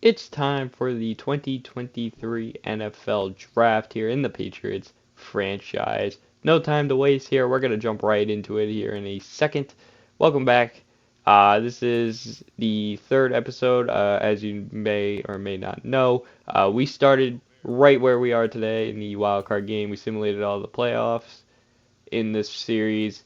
It's time for the 2023 NFL Draft here in the Patriots franchise. No time to waste here. We're going to jump right into it here in a second. Welcome back. This is the third episode, as you may or may not know. We started right where we are today in the wild card game. We simulated all the playoffs in this series.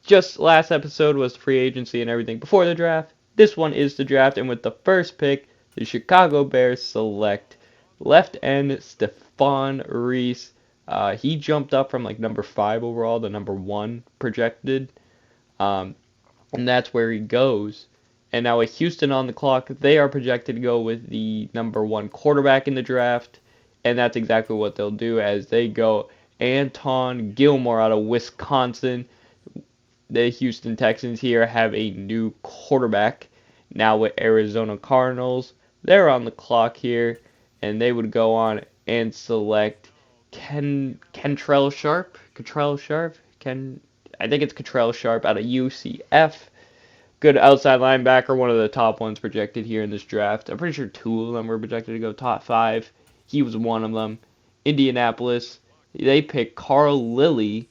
Just last episode was free agency and everything before the draft. This one is the draft, and with the first pick, the Chicago Bears select left end Stephon Reese. He jumped up from like number 5 overall to number 1 projected, um, and that's where he goes. And now with Houston on the clock, they are projected to go with the number 1 quarterback in the draft, and that's exactly what they'll do as they go Anton Gilmore out of Wisconsin. The Houston Texans here have a new quarterback now with Arizona Cardinals. They're on the clock here, and they would go on and select Kentrell Sharp. I think it's Kentrell Sharp out of UCF. Good outside linebacker, one of the top ones projected here in this draft. I'm pretty sure 2 of them were projected to go top 5. He was one of them. Indianapolis, they picked Carl Lilly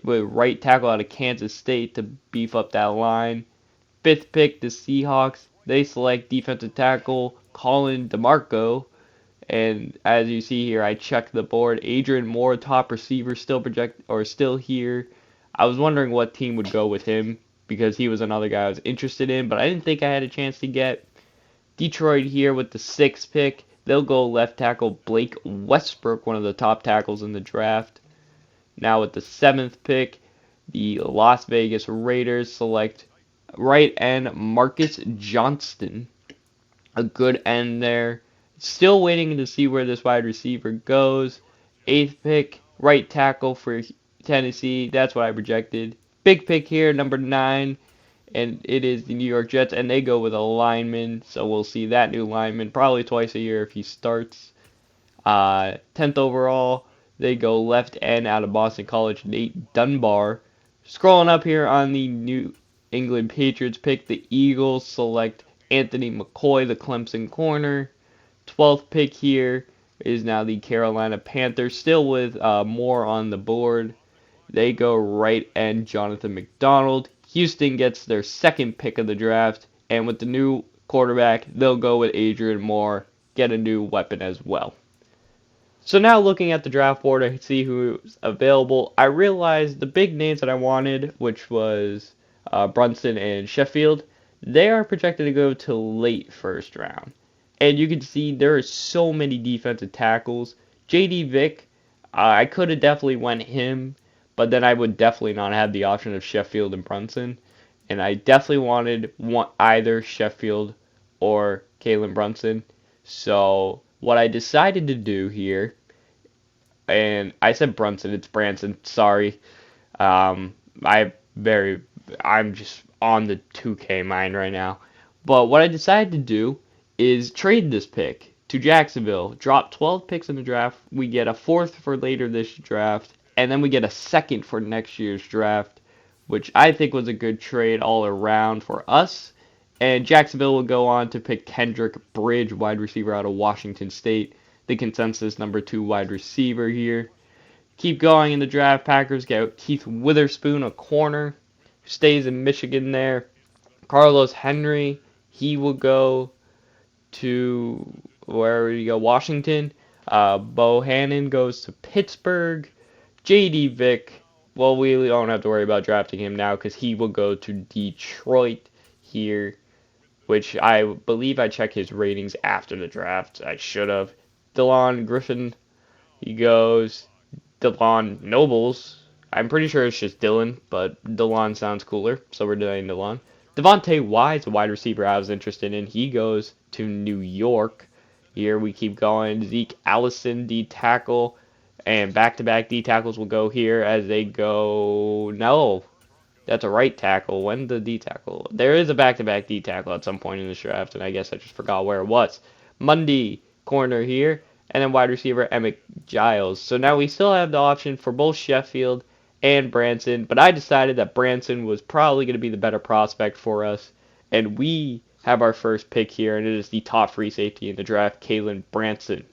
with right tackle out of Kansas State to beef up that line. 5th pick, the Seahawks. They select defensive tackle Colin DeMarco. And as you see here, I checked the board. Adrian Moore, top receiver, still here. I was wondering what team would go with him because he was another guy I was interested in, but I didn't think I had a chance to get. Detroit here with the 6th pick. They'll go left tackle Blake Westbrook, one of the top tackles in the draft. Now with the 7th pick, the Las Vegas Raiders select right end Marcus Johnston. A good end there. Still waiting to see where this wide receiver goes. 8th pick, right tackle for Tennessee. That's what I projected. Big pick here, number 9. And it is the New York Jets, and they go with a lineman. So we'll see that new lineman probably twice a year if he starts. 10th overall, they go left end out of Boston College, Nate Dunbar. Scrolling up here on the New England Patriots pick, the Eagles select Anthony McCoy, the Clemson corner. 12th pick here is now the Carolina Panthers, still with more on the board. They go right end Jonathan McDonald. Houston gets their 2nd pick of the draft, and with the new quarterback, they'll go with Adrian Moore, get a new weapon as well. So now looking at the draft board to see who's available, I realized the big names that I wanted, which was Brunson and Sheffield, they are projected to go to late first round. And you can see there are so many defensive tackles. J.D. Vick, I could have definitely went him, but then I would definitely not have the option of Sheffield and Brunson. And I definitely wanted either Sheffield or Kalen Brunson. So what I decided to do here, and I said Brunson, it's Branson, sorry. Um, I I'm just on the 2K mind right now. But what I decided to do is trade this pick to Jacksonville. Drop 12 picks in the draft. We get a 4th for later this draft, and then we get a 2nd for next year's draft, which I think was a good trade all around for us. And Jacksonville will go on to pick Kendrick Bridge, wide receiver out of Washington State, the consensus number 2 wide receiver here. Keep going in the draft. Packers get Keith Witherspoon, a corner, who stays in Michigan there. Carlos Henry, he will go to where would he go? Washington. Bohannon goes to Pittsburgh. J.D. Vick, well, we don't have to worry about drafting him now because he will go to Detroit here, which I believe I checked his ratings after the draft. I should have. DeLon Griffin, he goes. DeLon Nobles, I'm pretty sure it's just Dylan, but DeLon sounds cooler, so we're doing DeLon. Devontae Wise, the wide receiver I was interested in, he goes to New York. Here we keep going. Zeke Allison, D tackle, and back-to-back D tackles will go here as they go. No, that's a right tackle. When the D tackle? There is a back-to-back D tackle at some point in this draft, and I guess I just forgot where it was. Monday corner here, and then wide receiver Emmett Giles. So now we still have the option for both Sheffield and Branson, but I decided that Branson was probably going to be the better prospect for us, and we have our first pick here, and it is the top free safety in the draft, Kalen Branson.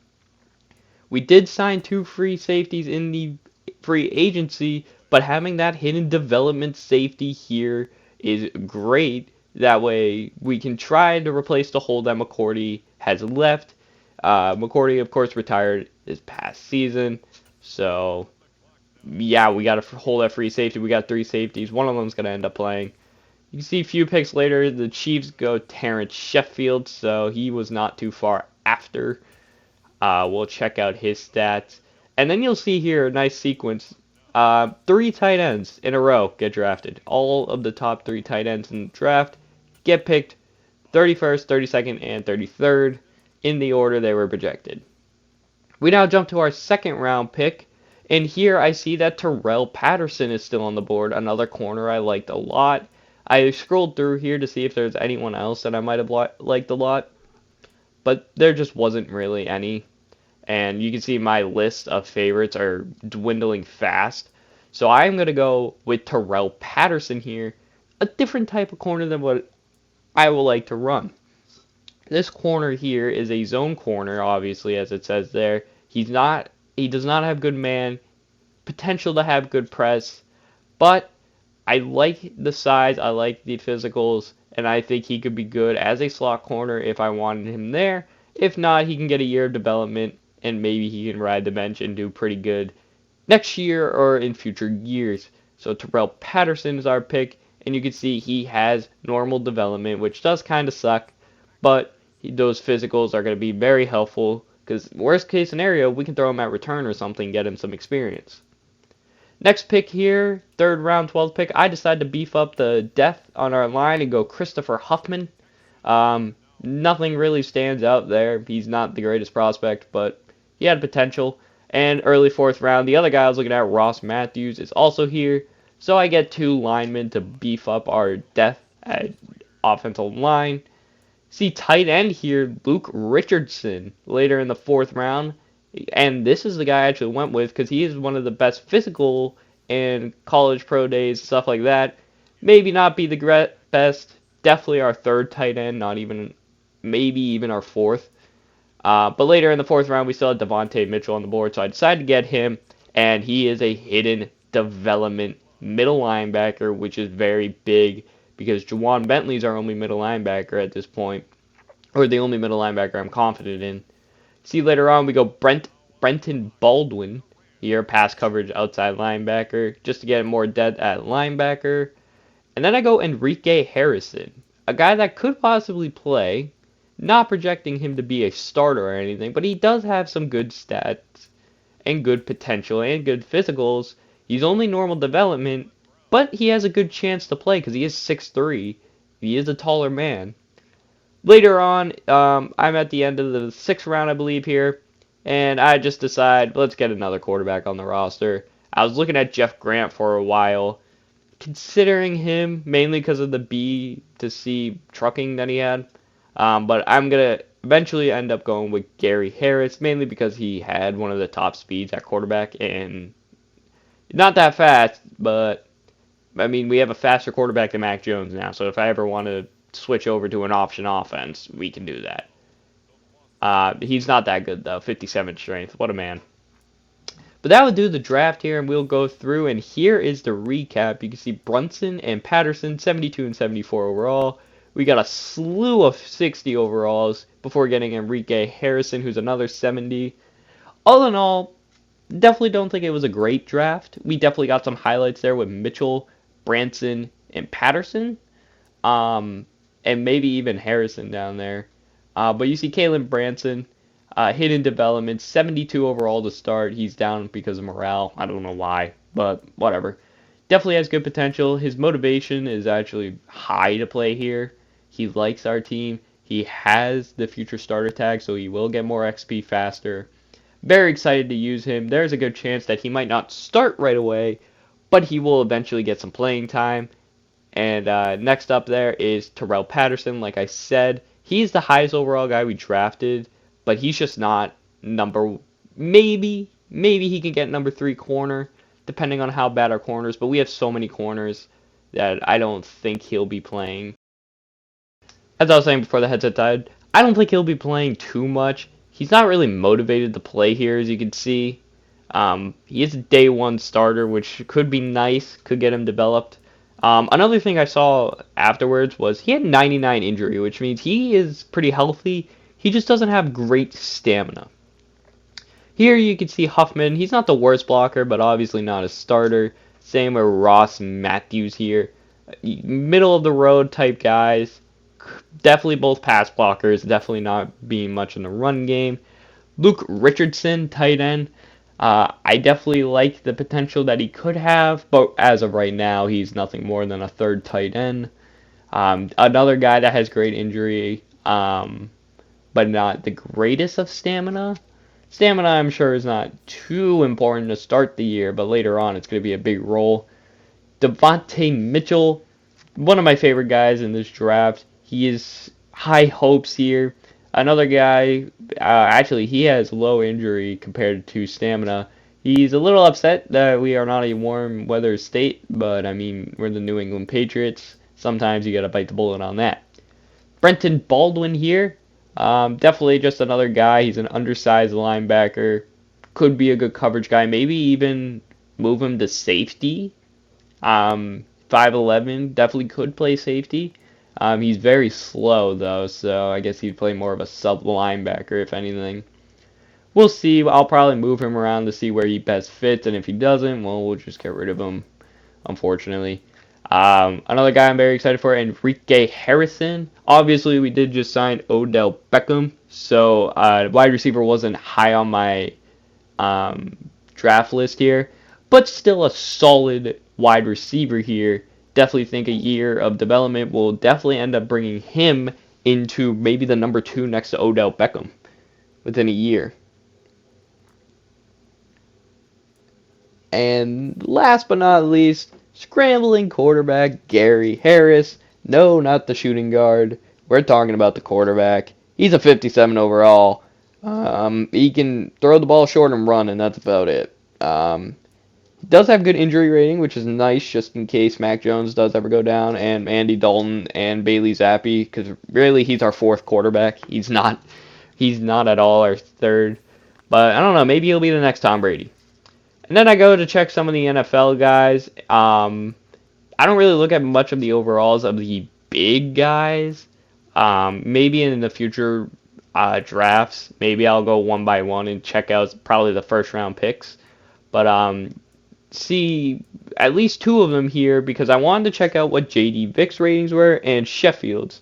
We did sign 2 free safeties in the free agency, but having that hidden development safety here is great. That way, we can try to replace the hole that McCourty has left. McCourty, of course, retired this past season, so yeah, we got to hold that free safety. We got 3 safeties. One of them's going to end up playing. You can see a few picks later, the Chiefs go Terrence Sheffield, so he was not too far after. We'll check out his stats. And then you'll see here a nice sequence. 3 tight ends in a row get drafted. All of the top 3 tight ends in the draft get picked 31st, 32nd, and 33rd in the order they were projected. We now jump to our second round pick. And here I see that Terrell Patterson is still on the board, another corner I liked a lot. I scrolled through here to see if there's anyone else that I might have liked a lot, but there just wasn't really any. And you can see my list of favorites are dwindling fast. So I'm going to go with Terrell Patterson here, a different type of corner than what I will like to run. This corner here is a zone corner, obviously, as it says there. He does not have good man, potential to have good press, but I like the size, I like the physicals, and I think he could be good as a slot corner if I wanted him there. If not, he can get a year of development, and maybe he can ride the bench and do pretty good next year or in future years. So Terrell Patterson is our pick, and you can see he has normal development, which does kind of suck, but those physicals are going to be very helpful, because worst case scenario, we can throw him at return or something, get him some experience. Next pick here, third round, 12th pick, I decided to beef up the depth on our line and go Christopher Huffman. Nothing really stands out there. He's not the greatest prospect, but he had potential. And early 4th round, the other guy I was looking at, Ross Matthews, is also here. So I get 2 linemen to beef up our depth at offensive line. See tight end here, Luke Richardson, later in the 4th round. And this is the guy I actually went with because he is one of the best physical in college pro days, stuff like that. Maybe not be the best. Definitely our 3rd tight end, not even, maybe even our 4th. But later in the 4th round, we still had Devontae Mitchell on the board, so I decided to get him. And he is a hidden development middle linebacker, which is very big because Juwan Bentley's our only middle linebacker at this point, or the only middle linebacker I'm confident in. See later on we go Brenton Baldwin here, pass coverage outside linebacker, just to get more depth at linebacker. And then I go Enrique Harrison, a guy that could possibly play, not projecting him to be a starter or anything, but he does have some good stats and good potential and good physicals. He's only normal development, but he has a good chance to play because he is 6'3". He is a taller man. Later on, I'm at the end of the 6th round, I believe, here, and I just decide, let's get another quarterback on the roster. I was looking at Jeff Grant for a while, considering him mainly because of the B to C trucking that he had, but I'm going to eventually end up going with Gary Harris, mainly because he had one of the top speeds at quarterback, and not that fast, but, I mean, we have a faster quarterback than Mac Jones now, so if I ever want to switch over to an option offense, we can do that. He's not that good, though. 57 strength. What a man. But that would do the draft here, and we'll go through, and here is the recap. You can see Brunson and Patterson, 72 and 74 overall. We got a slew of 60 overalls before getting Enrique Harrison, who's another 70. All in all, definitely don't think it was a great draft. We definitely got some highlights there with Mitchell, Branson, and Patterson. And maybe even Harrison down there. But you see Kalen Branson, hidden development, 72 overall to start. He's down because of morale. I don't know why, but whatever. Definitely has good potential. His motivation is actually high to play here. He likes our team. He has the future starter tag, so he will get more XP faster. Very excited to use him. There's a good chance that he might not start right away, but he will eventually get some playing time. And next up there is Terrell Patterson. Like I said, he's the highest overall guy we drafted, but he's just not number. Maybe he can get number 3 corner, depending on how bad our corners. But we have so many corners that I don't think he'll be playing. as I was saying before the headset died, I don't think he'll be playing too much. He's not really motivated to play here, as you can see. He is a day one starter, which could be nice, could get him developed. Another thing I saw afterwards was he had 99 injury, which means he is pretty healthy. He just doesn't have great stamina. Here you can see Huffman. He's not the worst blocker, but obviously not a starter. Same with Ross Matthews here. Middle of the road type guys. Definitely both pass blockers. Definitely not being much in the run game. Luke Richardson, tight end. I definitely like the potential that he could have, but as of right now, he's nothing more than a third tight end. Another guy that has great injury, but not the greatest of stamina. Stamina, I'm sure, is not too important to start the year, but later on, it's going to be a big role. Devontae Mitchell, one of my favorite guys in this draft. He is high hopes here. Another guy, actually, he has low injury compared to stamina. He's a little upset that we are not a warm weather state, but I mean, we're the New England Patriots. Sometimes you gotta bite the bullet on that. Brenton Baldwin here. Definitely just another guy. He's an undersized linebacker. Could be a good coverage guy. Maybe even move him to safety. 5'11", definitely could play safety. He's very slow, though, so I guess he'd play more of a sub linebacker, if anything. We'll see. I'll probably move him around to see where he best fits, and if he doesn't, well, we'll just get rid of him, unfortunately. Another guy I'm very excited for, Enrique Harrison. Obviously, we did just sign Odell Beckham, so wide receiver wasn't high on my draft list here, but still a solid wide receiver here. Definitely think a year of development will definitely end up bringing him into maybe the number 2 next to Odell Beckham within a year. And last but not least, scrambling quarterback Gary Harris. No, not the shooting guard. We're talking about the quarterback. He's a 57 overall. He can throw the ball short and run, and that's about it. He does have good injury rating, which is nice just in case Mac Jones does ever go down, and Andy Dalton and Bailey Zappi, because really he's our 4th quarterback. He's not at all our 3rd. But I don't know, maybe he'll be the next Tom Brady. And then I go to check some of the NFL guys. I don't really look at much of the overalls of the big guys. Maybe in the future drafts, maybe I'll go one by one and check out probably the first round picks. But see at least 2 of them here because I wanted to check out what J.D. Vick's ratings were and Sheffield's.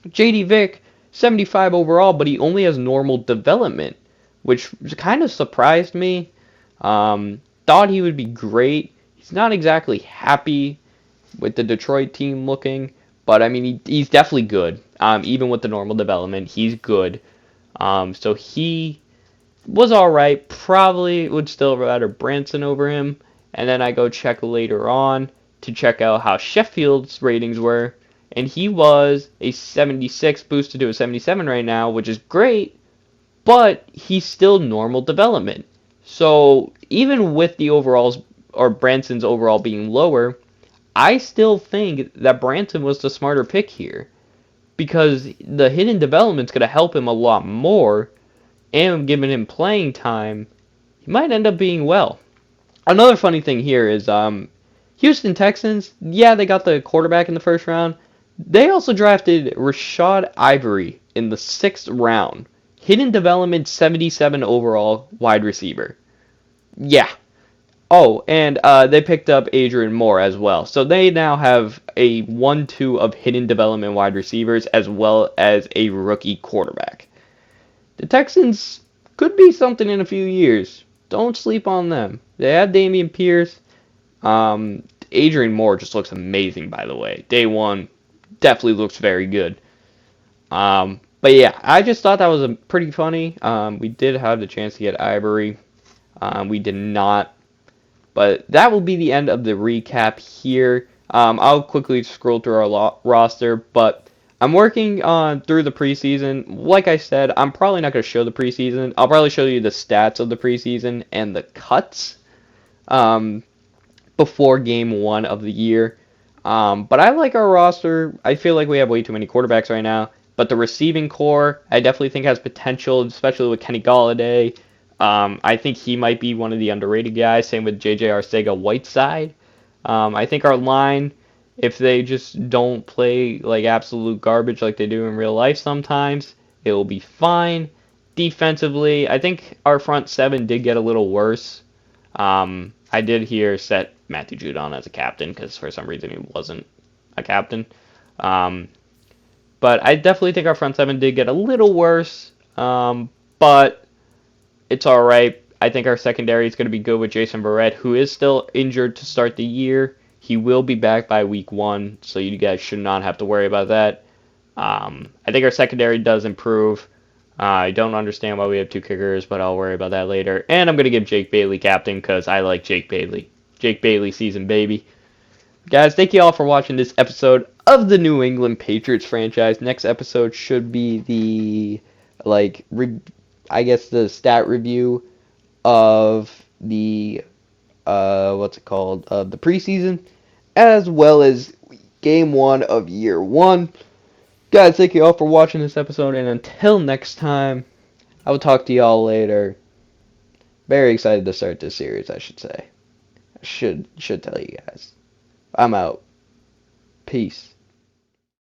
J.D. Vick, 75 overall, but he only has normal development, which kind of surprised me. Thought he would be great. He's not exactly happy with the Detroit team looking, but I mean he's definitely good. Even with the normal development, he's good. So he was all right. Probably would still rather Branson over him. And then I go check later on to check out how Sheffield's ratings were, and he was a 76 boosted to a 77 right now, which is great, but he's still normal development. So even with the overalls or Branson's overall being lower, I still think that Branson was the smarter pick here because the hidden development's going to help him a lot more, and giving him playing time, he might end up being well. Another funny thing here is Houston Texans, yeah, they got the quarterback in the first round. They also drafted Rashad Ivory in the 6th round. Hidden development 77 overall wide receiver. Yeah. Oh, and they picked up Adrian Moore as well. So they now have a 1-2 of hidden development wide receivers as well as a rookie quarterback. The Texans could be something in a few years. Don't sleep on them. They have Dameon Pierce. Adrian Moore just looks amazing, by the way. Day 1 definitely looks very good. But yeah, I just thought that was pretty funny. We did have the chance to get Ivory. We did not. But that will be the end of the recap here. I'll quickly scroll through our roster, but I'm working on through the preseason. Like I said, I'm probably not going to show the preseason. I'll probably show you the stats of the preseason and the cuts before game 1 of the year. But I like our roster. I feel like we have way too many quarterbacks right now. But the receiving core, I definitely think has potential, especially with Kenny Galladay. I think he might be one of the underrated guys. Same with J.J. Arcega-Whiteside. I think our line, if they just don't play like absolute garbage like they do in real life sometimes, it will be fine. Defensively, I think our front seven did get a little worse. I did hear set Matthew Judon as a captain because for some reason he wasn't a captain. Um, but I definitely think our front seven did get a little worse. But it's all right. I think our secondary is going to be good with Jason Barrett, who is still injured to start the year. He will be back by week 1, so you guys should not have to worry about that. I think our secondary does improve. I don't understand why we have 2 kickers, but I'll worry about that later. And I'm going to give Jake Bailey captain because I like Jake Bailey. Jake Bailey season, baby. Guys, thank you all for watching this episode of the New England Patriots franchise. Next episode should be the, the stat review of the, the preseason, as well as game 1 of year 1. Guys, thank you all for watching this episode, and until next time, I will talk to y'all later. Very excited to start this series, I should say. I should tell you guys. I'm out. Peace.